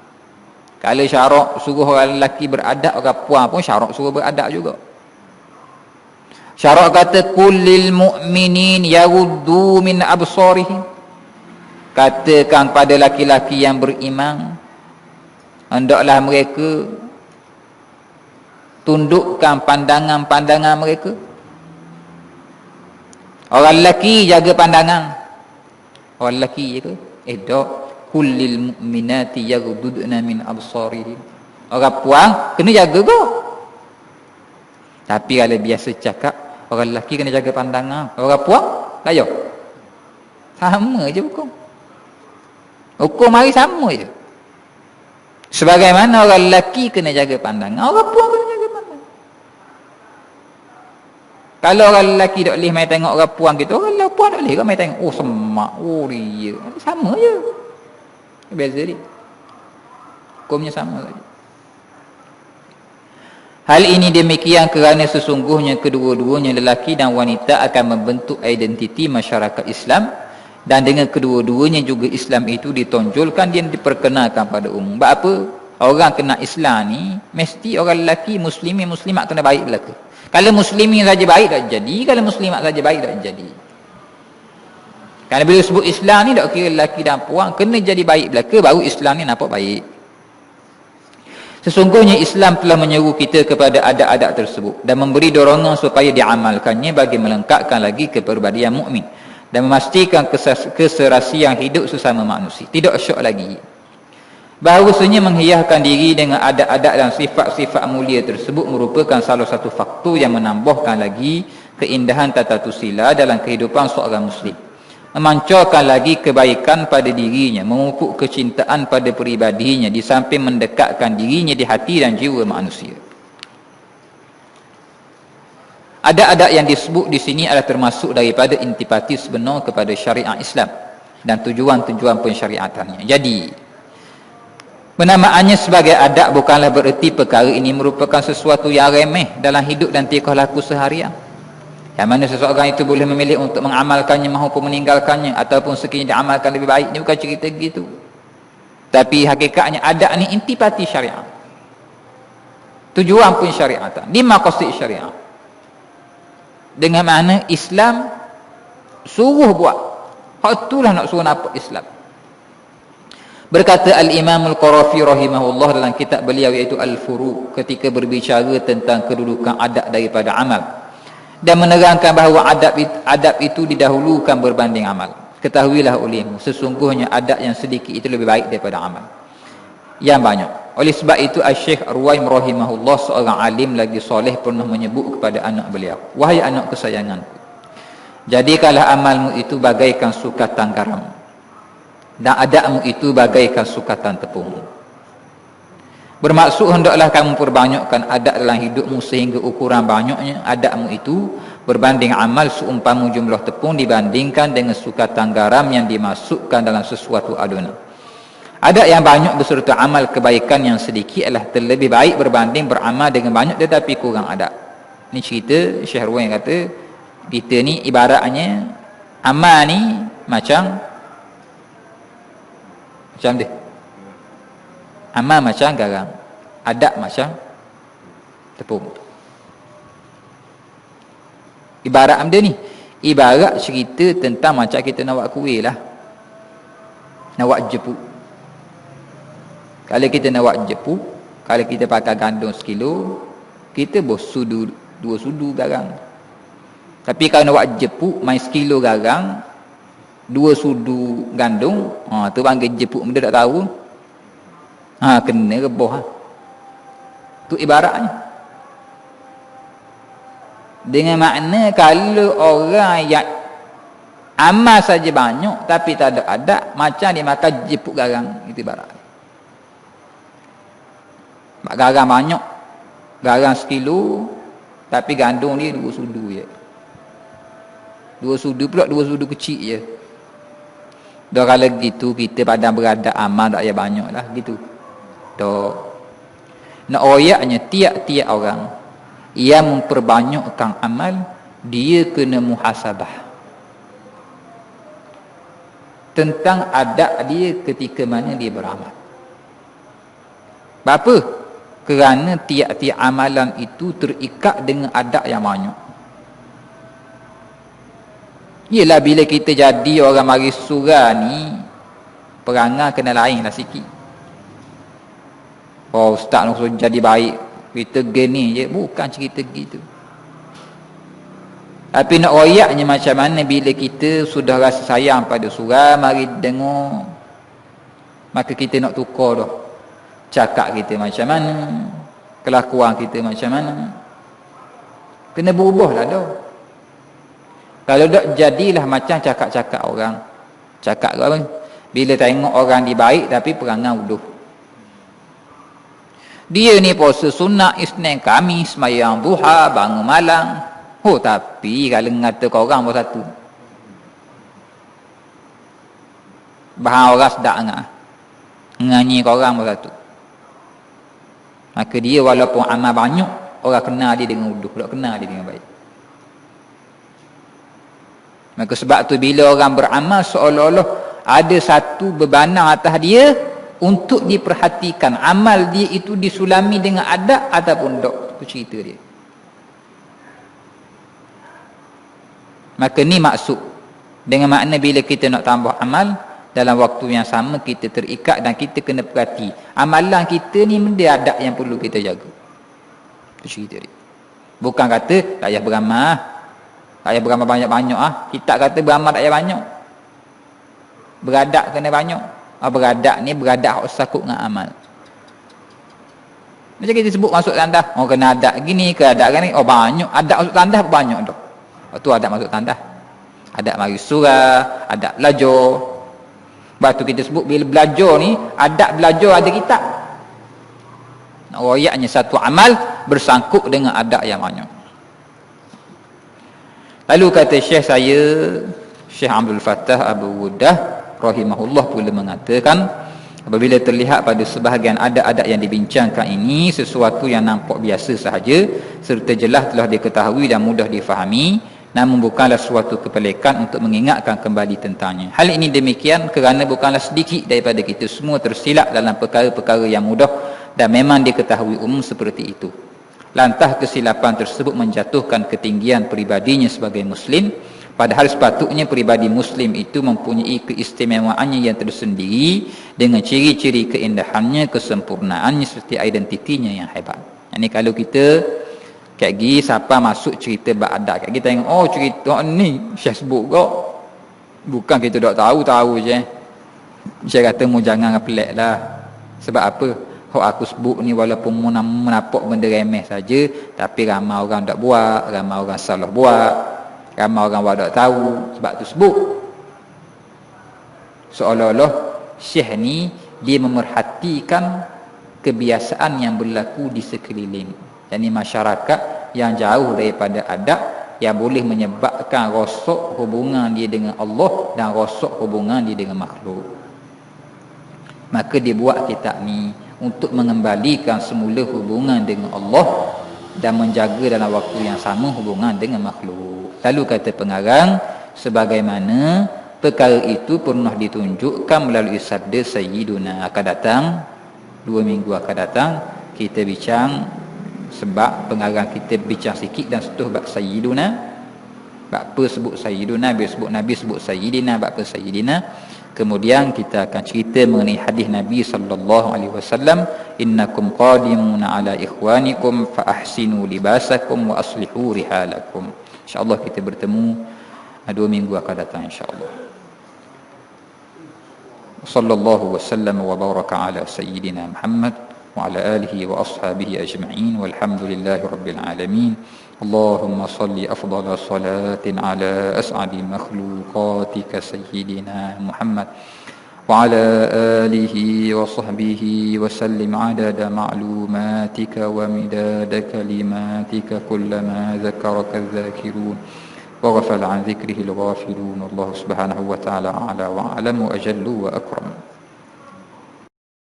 Kalau syarak suruh orang lelaki beradab, orang puan pun syarak suruh beradab juga. Syarak kata kullil mu'minin yaghuddu min absarihim, katakan pada laki-laki yang beriman, hendaklah mereka tundukkan pandangan-pandangan mereka. Orang lelaki jaga pandangan, orang lelaki je ke? Tak. Kullil mu'minati yaghudduna min absarihim. Orang puan kena jaga kau. Tapi kalau biasa cakap, orang lelaki kena jaga pandangan, orang puan layak. Sama je hukum. Hukum hari sama je. Sebagaimana orang lelaki kena jaga pandangan, orang puan kena jaga pandangan. Kalau orang lelaki tak boleh main tengok orang puan kita, orang puan tak boleh kan main tengok. Oh semak, oh dia. Sama je. Beza dia. Hukumnya sama saja. Hal ini demikian kerana sesungguhnya kedua-duanya lelaki dan wanita akan membentuk identiti masyarakat Islam, dan dengan kedua-duanya juga Islam itu ditonjolkan dan diperkenalkan pada umum. Sebab apa? Orang kena Islam ni mesti orang lelaki muslimin muslimat kena baik belaka. Kalau muslimin saja baik tak jadi, kalau muslimat saja baik tak jadi. Kalau bila sebut Islam ni tak kira lelaki dan puan kena jadi baik belaka, baru Islam ni nampak baik. Sesungguhnya Islam telah menyeru kita kepada adat-adat tersebut dan memberi dorongan supaya diamalkannya bagi melengkapkan lagi kepribadian mukmin dan memastikan keserasian hidup sesama manusia. Tidak syok lagi. Bahawasanya menghiaskan diri dengan adat-adat dan sifat-sifat mulia tersebut merupakan salah satu faktor yang menambahkan lagi keindahan tata tusila dalam kehidupan seorang muslim, memancarkan lagi kebaikan pada dirinya, memupuk kecintaan pada peribadinya, di samping mendekatkan dirinya di hati dan jiwa manusia. Adat-adat yang disebut di sini adalah termasuk daripada intipati sebenar kepada syariat Islam dan tujuan-tujuan pensyariatannya. Jadi penamaannya sebagai adat bukanlah bererti perkara ini merupakan sesuatu yang remeh dalam hidup dan tingkah laku seharian, yang mana seseorang itu boleh memilih untuk mengamalkannya maupun meninggalkannya, ataupun sekiranya diamalkan lebih baik. Ini bukan cerita gitu. Tapi hakikatnya adat ni intipati syariat, tujuan pun syariatan, di maqasid syariat, dengan mana Islam suruh buat. Hak itulah nak suruh nampak Islam. Berkata Al-Imam Al-Qarafi rahimahullah dalam kitab beliau iaitu Al-Furu', ketika berbicara tentang kedudukan adab daripada amal dan menerangkan bahawa adab itu didahulukan berbanding amal. Ketahuilah olehmu, sesungguhnya adab yang sedikit itu lebih baik daripada amal yang banyak. Oleh sebab itu Syekh Ruwaim rahimahullah, seorang alim lagi soleh, pernah menyebut kepada anak beliau, wahai anak kesayanganku, jadikanlah amalmu itu bagaikan sukatan garam dan adabmu itu bagaikan sukatan tepung. Bermaksud hendaklah kamu perbanyakkan adab dalam hidupmu sehingga ukuran banyaknya adabmu itu berbanding amal seumpama jumlah tepung dibandingkan dengan sukatan garam yang dimasukkan dalam sesuatu adunan. Adab yang banyak beserta amal kebaikan yang sedikit adalah terlebih baik berbanding beramal dengan banyak tetapi kurang adab. Ni cerita Syekh Ruwain kata, kita ni ibaratnya amal ni macam dia. Amal macam garam, adab macam tepung. Ibarat dia ni, ibarat cerita tentang macam kita nak buat kuih lah, nak buat jepuk. Kalau kita nak buat jepuk, kalau kita pakai gandum 1 kilo, kita sudu 2 sudu garam. Tapi kalau nak buat jepuk, main 1 kilo garam, 2 sudu gandum, tu panggil jepuk. Benda tak tahu, kena reboh. Tu ibaratnya. Dengan makna kalau orang yang amal saja banyak tapi tak ada adab, macam dia makan jepuk garam. Itu ibarat. Garam banyak, garam 1 kilo, tapi gandum dia 2 sudu je. 2 sudu pula, 2 sudu kecil je. Dah kalau gitu kita padang beradab amal tak payah banyak lah gitu. Dah. Nak oyaknya tiap-tiap orang yang memperbanyakkan amal, dia kena muhasabah tentang adab dia ketika mana dia beramal. Apa? Kerana tiap-tiap amalan itu terikat dengan adab yang banyak. Yelah bila kita jadi orang mari surah ni, perangai kena lain lah sikit. Ustaz nak suruh jadi baik, kita gini je, bukan cerita gitu. Tapi nak royaknya macam mana bila kita sudah rasa sayang pada surah, mari dengar, maka kita nak tukar dah. Cakap kita macam mana, kelakuan kita macam mana, kena berubah lah dah. Kalau tak jadilah macam cakap-cakap orang. Cakap orang bila tengok orang dia baik tapi perangai uduh. Dia ni puasa sunat Isnin Khamis, sembahyang duha, bangun malam. Tapi kalau ngata kau orang pun satu. Bahan orang sedap ngah. Nganyi kau orang pun satu. Maka dia walaupun amal banyak, orang kenal dia dengan uduh, tak kenal dia dengan baik. Maka sebab tu bila orang beramal seolah-olah ada satu bebanan atas dia untuk diperhatikan. Amal dia itu disulami dengan adab ataupun tak. Itu cerita dia. Maka ni maksud. Dengan makna bila kita nak tambah amal, dalam waktu yang sama kita terikat dan kita kena perhati. Amalan kita ni benda adab yang perlu kita jaga. Itu cerita dia. Bukan kata tak payah beramal. Tak payah beramal banyak-banyak. Kita kata beramal tak payah banyak. Beradab kena banyak. Beradab ni beradab hak sakut dengan amal. Macam kita sebut masuk tandas. Kena adab gini ke adab gini. Banyak. Adab masuk tandas banyak dah. Tu adab masuk tandas. Adab mari surah, adab belajar. Sebab tu kita sebut bila belajar ni, adab belajar ada kitab. Nak royaknya satu amal bersangkut dengan adab yang banyak. Lalu kata Syekh saya, Syekh Abdul Fattah Abu Wuddah rahimahullah pula mengatakan, apabila terlihat pada sebahagian adab-adab yang dibincangkan ini sesuatu yang nampak biasa sahaja serta jelas telah diketahui dan mudah difahami, namun bukanlah suatu kepelekan untuk mengingatkan kembali tentangnya. Hal ini demikian kerana bukanlah sedikit daripada kita semua tersilap dalam perkara-perkara yang mudah dan memang diketahui umum seperti itu. Lantah kesilapan tersebut menjatuhkan ketinggian peribadinya sebagai Muslim, padahal sepatutnya peribadi Muslim itu mempunyai keistimewaannya yang tersendiri dengan ciri-ciri keindahannya, kesempurnaannya serta identitinya yang hebat. Ini kalau kita kayak gini, siapa masuk cerita ba'adak kayak kita tengok, cerita ni Syekh sebut kok. Bukan kita tak tahu je. Syekh kata mu jangan pelik lah. Sebab apa? Hak aku sebut ni walaupun menapok benda remeh saja, tapi ramai orang tak buat, ramai orang salah buat, ramai orang tak tahu. Sebab tu sebut. Seolah-olah Syekh ni dia memerhatikan kebiasaan yang berlaku di sekeliling. Yani masyarakat yang jauh daripada adab yang boleh menyebabkan rosak hubungan dia dengan Allah dan rosak hubungan dia dengan makhluk. Maka dibuat kitab ni untuk mengembalikan semula hubungan dengan Allah dan menjaga dalam waktu yang sama hubungan dengan makhluk. Lalu kata pengarang, sebagaimana perkara itu pernah ditunjukkan melalui sabda Sayyiduna. Akan datang 2 minggu akan datang kita bincang, sebab pengarang kita bincang sikit dan setuh bab Sayyiduna. Bab apa sebut Sayyiduna, bila sebut Nabi sebut Sayyidina, bab apa Sayyidina. Kemudian kita akan cerita mengenai hadis Nabi sallallahu alaihi wasallam, innakum qadimuna ala ikhwanikum fa ahsinu libasakum wa aslihu rihalakum. Insya-Allah kita bertemu 2 minggu akan datang insya-Allah. Sallallahu wasallam wa baraka ala sayyidina Muhammad wa ala alihi wa ashabihi ajma'in walhamdulillahi rabbil alamin. Allahumma salli afdala salatin ala as'adi makhluqatika sayyidina Muhammad wa ala alihi wa sahbihi wa sallim adada ma'lumatika wa midada kalimatika kullama dhakaraka adh-dhakirun wa ghafala an dhikrihi al-ghafilun. Allah subhanahu wa ta'ala a'la wa a'lam wa ajallu wa akram.